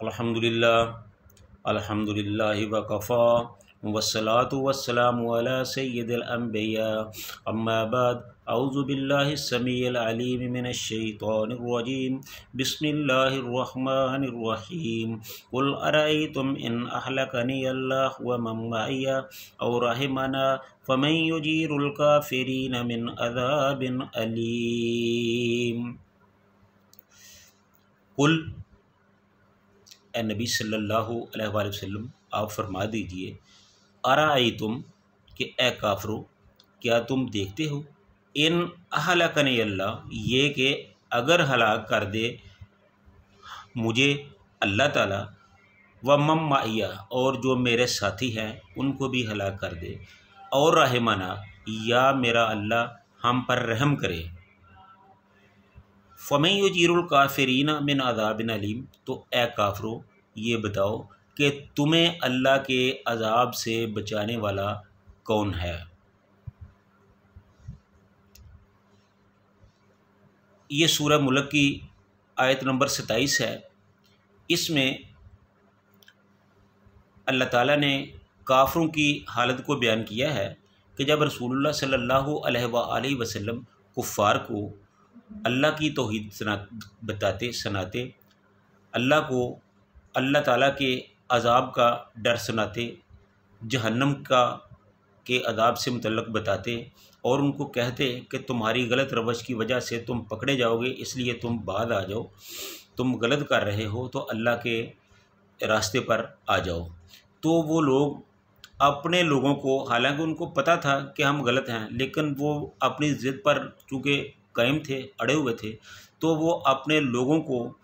अल्हम्दुलिल्लाह वकफ़ा वस्सलातु वस्सलामु अला सय्यिदिल अंबिया अम्मा बाद औज़ु बिल्लाहि समीइल अलीम मिनश शैतानिर रजीम बिस्मिल्लाहिर रहमानिर रहीम कुल अरअय्तुम इन अहलकनी अल्लाहु व मन मइया औ रहिमना फमन युजीरुल काफिरीन मिन अज़ाबिन अलीम। कुल ए नबी सल्लल्लाहु अलैहि वसल्लम आप फरमा दीजिए, अराअयतुम कि ए काफरो क्या तुम देखते हो, इन अहलकनी अल्लाह ये कि अगर हलाक कर दे मुझे अल्लाह ताला व मम माइया और जो मेरे साथी हैं उनको भी हलाक कर दे, और रहमना या मेरा अल्लाह हम पर रहम करे, फ़मन युजीरुल काफिरीन मिन अज़ाबिन अलीम, तो ए काफरो ये बताओ कि तुम्हें अल्लाह के अज़ाब से बचाने वाला कौन है। ये सूरह मुल्क की आयत नंबर 27 है। इसमें अल्लाह ताला ने काफरों की हालत को बयान किया है कि जब रसूलुल्लाह सल्लल्लाहु अलैहि वसल्लम कुफ़ार को अल्लाह की तौहीद सुनाते, अल्लाह को अल्लाह ताला के अज़ाब का डर सुनाते, जहन्नम के अज़ाब से मुतल्लक़ बताते और उनको कहते कि तुम्हारी गलत रवश की वजह से तुम पकड़े जाओगे, इसलिए तुम बाद आ जाओ, तुम गलत कर रहे हो तो अल्लाह के रास्ते पर आ जाओ। तो वो लोग अपने लोगों को, हालांकि उनको पता था कि हम गलत हैं, लेकिन वो अपनी ज़िद पर चूँकि कायम थे, अड़े हुए थे, तो वो अपने लोगों को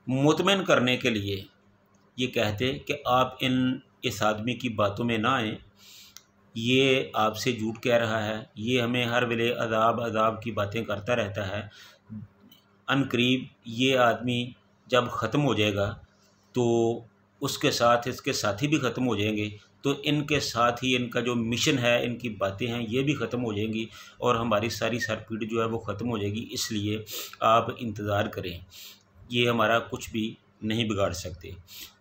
मुतमईन करने के लिए ये कहते कि आप इस आदमी की बातों में ना आएँ, ये आपसे झूठ कह रहा है, ये हमें हर वेले अज़ाब की बातें करता रहता है, अनकरीब ये आदमी जब ख़त्म हो जाएगा तो उसके साथ इसके साथी भी ख़त्म हो जाएंगे, तो इनके साथ ही इनका जो मिशन है, इनकी बातें हैं, ये भी ख़त्म हो जाएंगी और हमारी सारी सरपीट जो है वो ख़त्म हो जाएगी, इसलिए आप इंतज़ार करें, ये हमारा कुछ भी नहीं बिगाड़ सकते।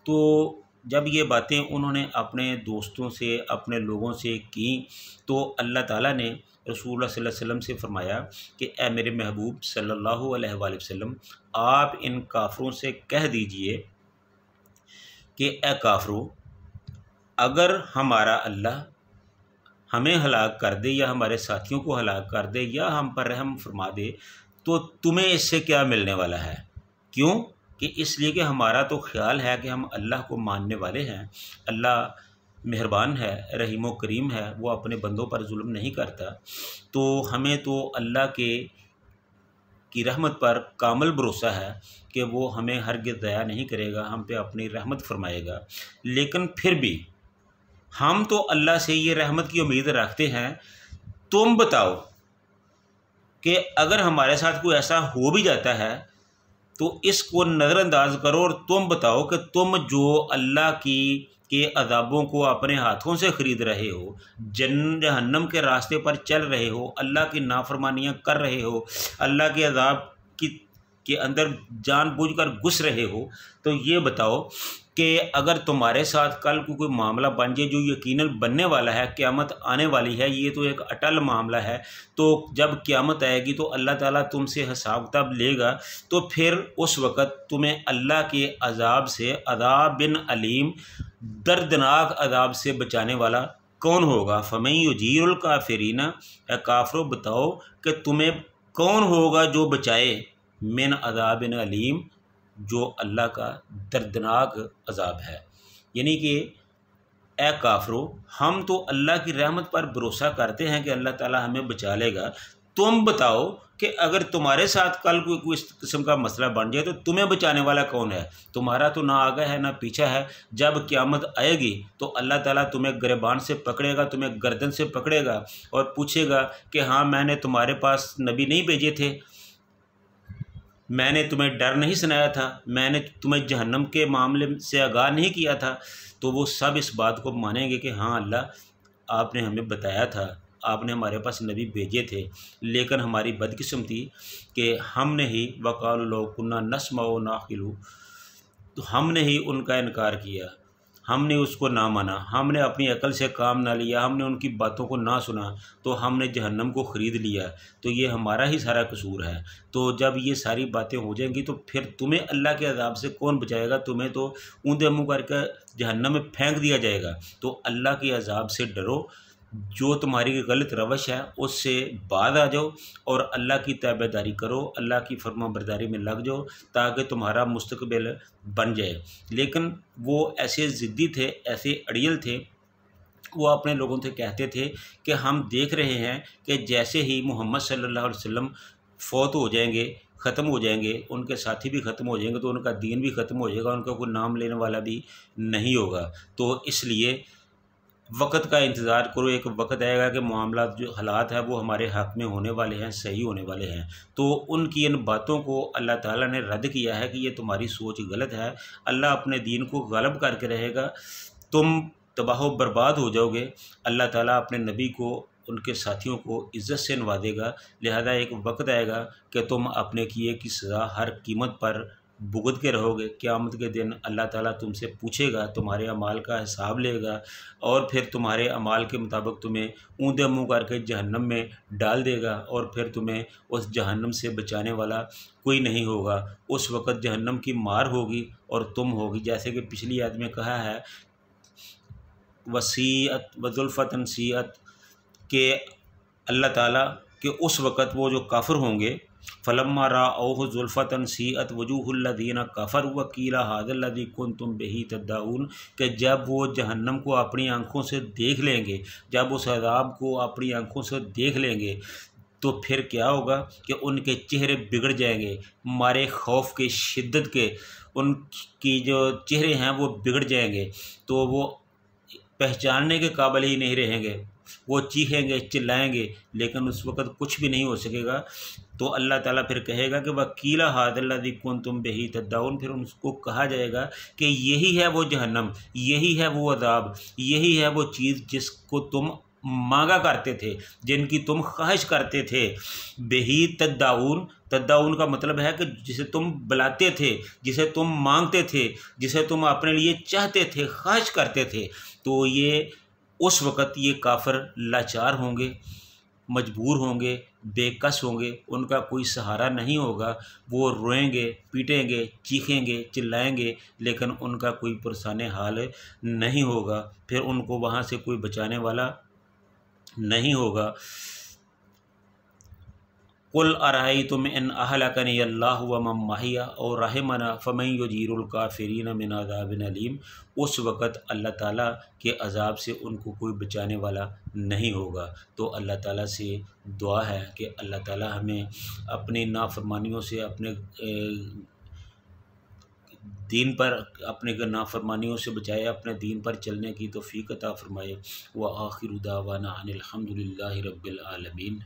तो जब ये बातें उन्होंने अपने दोस्तों से, अपने लोगों से की, तो अल्लाह ताला ने रसूलुल्लाह सल्लल्लाहु अलैहि वसल्लम से फरमाया कि ए मेरे महबूब सल्लल्लाहु अलैहि वसल्लम, आप इन काफरों से कह दीजिए कि ए काफरो, अगर हमारा अल्लाह हमें हलाक कर दे या हमारे साथियों को हलाक कर दे या हम पर रहम फरमा दे, तो तुम्हें इससे क्या मिलने वाला है। क्यों कि इसलिए कि हमारा तो ख्याल है कि हम अल्लाह को मानने वाले हैं, अल्लाह मेहरबान है, रहीम व करीम है, वो अपने बंदों पर जुल्म नहीं करता, तो हमें तो अल्लाह की रहमत पर कामिल भरोसा है कि वो हमें हरगिज़ दया नहीं करेगा, हम पे अपनी रहमत फरमाएगा। लेकिन फिर भी हम तो अल्लाह से ये रहमत की उम्मीद रखते हैं, तुम बताओ कि अगर हमारे साथ कोई ऐसा हो भी जाता है तो इसको नज़रअंदाज करो और तुम बताओ कि तुम जो अल्लाह के अज़ाबों को अपने हाथों से ख़रीद रहे हो, जहन्नम के रास्ते पर चल रहे हो, अल्लाह की नाफरमानियाँ कर रहे हो, अल्लाह के अज़ाब के अंदर जानबूझकर घुस रहे हो, तो ये बताओ कि अगर तुम्हारे साथ कल को कोई मामला बन जाए, जो यकीनन बनने वाला है, क़यामत आने वाली है, ये तो एक अटल मामला है, तो जब क़यामत आएगी तो अल्लाह ताला तुमसे हिसाब किताब लेगा, तो फिर उस वक़्त तुम्हें अल्लाह के अज़ाब से, अज़ाब बिन अलीम, दर्दनाक अज़ाब से बचाने वाला कौन होगा। फ़मन युजीरुल काफिरीन, काफिरों बताओ कि तुम्हें कौन होगा जो बचाए, मिन अज़ाबिन अलीम, जो अल्लाह का दर्दनाक अज़ाब है। यानी कि ए काफरो, हम तो अल्लाह की रहमत पर भरोसा करते हैं कि अल्लाह ताला हमें बचा लेगा, तुम बताओ कि अगर तुम्हारे साथ कल कोई इस किस्म का मसला बन जाए तो तुम्हें बचाने वाला कौन है। तुम्हारा तो ना आगे है ना पीछा है, जब क़यामत आएगी तो अल्लाह ताला तुम्हें गिरबान से पकड़ेगा, तुम्हें गर्दन से पकड़ेगा और पूछेगा कि हाँ, मैंने तुम्हारे पास नबी नहीं भेजे थे, मैंने तुम्हें डर नहीं सुनाया था, मैंने तुम्हें जहन्नम के मामले से आगाह नहीं किया था। तो वो सब इस बात को मानेंगे कि हाँ अल्लाह, आपने हमें बताया था, आपने हमारे पास नबी भेजे थे, लेकिन हमारी बदकिस्मती कि हमने ही वक़ालू लौ कुन्ना नस्मअ व नाक़िलू, तो हमने ही उनका इनकार किया, हमने उसको ना माना, हमने अपनी अकल से काम ना लिया, हमने उनकी बातों को ना सुना, तो हमने जहन्नम को ख़रीद लिया। तो ये हमारा ही सारा कसूर है। तो जब ये सारी बातें हो जाएंगी तो फिर तुम्हें अल्लाह के अज़ाब से कौन बचाएगा? तुम्हें तो ऊंधे मुँह करके जहन्नम में फेंक दिया जाएगा। तो अल्लाह के अज़ाब से डरो, जो तुम्हारी गलत रवश है उससे बाज आ जाओ और अल्लाह की ताबेदारी करो, अल्लाह की फरमाबरदारी में लग जाओ, ताकि तुम्हारा मुस्तकबिल बन जाए। लेकिन वो ऐसे ज़िद्दी थे, ऐसे अड़ियल थे, वो अपने लोगों से कहते थे कि हम देख रहे हैं कि जैसे ही मोहम्मद सल्लल्लाहु अलैहि वसल्लम फ़ौत हो जाएंगे, ख़त्म हो जाएंगे, उनके साथी भी ख़त्म हो जाएंगे, तो उनका दीन भी ख़त्म हो जाएगा, उनका कोई नाम लेने वाला भी नहीं होगा। तो इसलिए वक़्त का इंतज़ार करो, एक वक़्त आएगा कि मामलात जो हालात हैं वो हमारे हक़ में होने वाले हैं, सही होने वाले हैं। तो उनकी इन बातों को अल्लाह ताला ने रद्द किया है कि ये तुम्हारी सोच गलत है, अल्लाह अपने दीन को ग़ालिब करके रहेगा, तुम तबाह व बर्बाद हो जाओगे। अल्लाह ताला अपने नबी को, उनके साथियों को इज़्ज़त से नवाजेगा, लिहाजा एक वक़्त आएगा कि तुम अपने किए की सज़ा हर कीमत पर भुगत के रहोगे। क़यामत के दिन अल्लाह ताला तुमसे पूछेगा, तुम्हारे अमाल का हिसाब लेगा और फिर तुम्हारे अमाल के मुताबिक तुम्हें ऊंधे मुँह करके जहन्नम में डाल देगा और फिर तुम्हें उस जहन्नम से बचाने वाला कोई नहीं होगा। उस वक़्त जहन्नम की मार होगी और तुम होगी। जैसे कि पिछली आयत में कहा है, वसीअत वज़ुल्फ़तन सीअत, के अल्लाह ताला के उस वक़्त वो जो काफ़िर होंगे, फ़लम्मा राअऊहु ज़ुल्फ़तन सीअत वजूहुल्लज़ीना कफ़रू व क़ीला हाज़ाल्लज़ी कुन्तुम बिही तद्दाऊन, कि जब वो जहन्नम को अपनी आँखों से देख लेंगे, जब उस अज़ाब को अपनी आँखों से देख लेंगे, तो फिर क्या होगा कि उनके चेहरे बिगड़ जाएंगे, मारे खौफ के, शिद्दत के, उनकी जो चेहरे हैं वो बिगड़ जाएंगे। तो वो पहचानने के काबिल ही नहीं रहेंगे, वो चीखेंगे, चिल्लाएंगे, लेकिन उस वक़्त कुछ भी नहीं हो सकेगा। तो अल्लाह ताला फिर कहेगा कि वकीला हाज़िल्लज़ी कुन्तुम बिही तद्दाऊन, फिर उनको कहा जाएगा कि यही है वो जहन्नम, यही है वो अज़ाब, यही है वो चीज़ जिसको तुम मांगा करते थे, जिनकी तुम ख्वाहिश करते थे। बिही तद्दाऊन, तद्दाऊन का मतलब है कि जिसे तुम बुलाते थे, जिसे तुम मांगते थे, जिसे तुम अपने लिए चाहते थे, ख्वाहिश करते थे। तो ये उस वक़्त ये काफ़िर लाचार होंगे, मजबूर होंगे, बेकस होंगे, उनका कोई सहारा नहीं होगा। वो रोएंगे, पीटेंगे, चीखेंगे, चिल्लाएंगे, लेकिन उनका कोई पुरसाने हाल नहीं होगा, फिर उनको वहाँ से कोई बचाने वाला नहीं होगा। कुल अरायतुम इन अहलकनी अल्लाहु व मम माहिया और रहमना फमन युजीरुल काफिरीन मिन अज़ाबिन अलीम। उस वक़्त अल्लाह ताला के अज़ाब से उनको कोई बचाने वाला नहीं होगा। तो अल्लाह ताला से दुआ है कि अल्लाह ताला हमें अपनी नाफरमानियों से, अपने दीन पर, अपने नाफरमानियों से बचाए, अपने दीन पर चलने की तौफ़ीक़ अता फ़रमाए। व आखिरु दावाना अनिल हम्दुलिल्लाहि रब्बिल आलमीन।